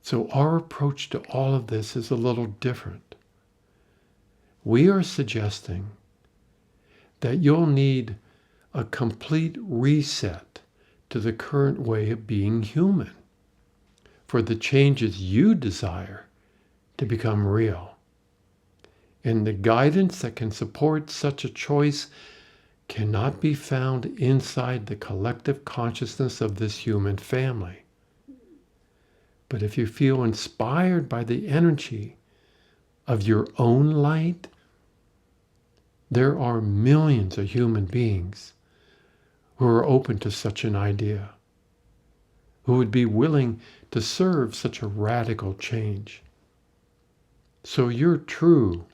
So our approach to all of this is a little different. We are suggesting that you'll need a complete reset to the current way of being human for the changes you desire to become real. And the guidance that can support such a choice cannot be found inside the collective consciousness of this human family. But if you feel inspired by the energy of your own light, there are millions of human beings who are open to such an idea, who would be willing to serve such a radical change. So your true,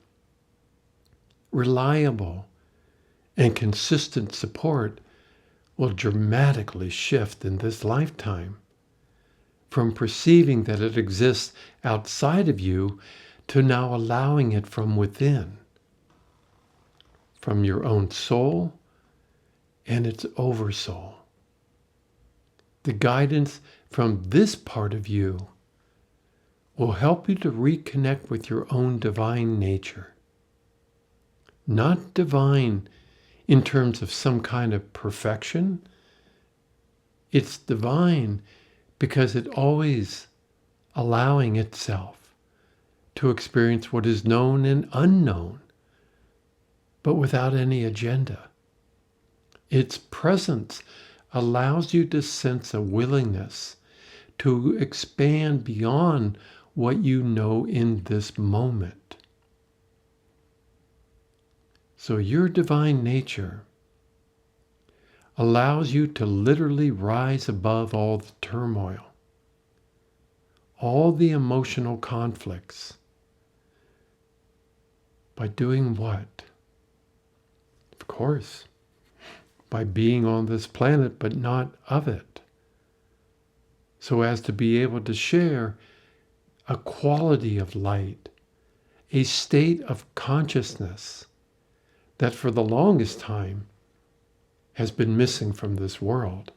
reliable, and consistent support will dramatically shift in this lifetime from perceiving that it exists outside of you to now allowing it from within, from your own soul and its oversoul. The guidance from this part of you will help you to reconnect with your own divine nature. Not divine in terms of some kind of perfection. It's divine because it always allowing itself to experience what is known and unknown, but without any agenda. Its presence allows you to sense a willingness to expand beyond what you know in this moment. So your divine nature allows you to literally rise above all the turmoil, all the emotional conflicts. By doing what? Of course, by being on this planet, but not of it. So as to be able to share a quality of light, a state of consciousness that for the longest time has been missing from this world.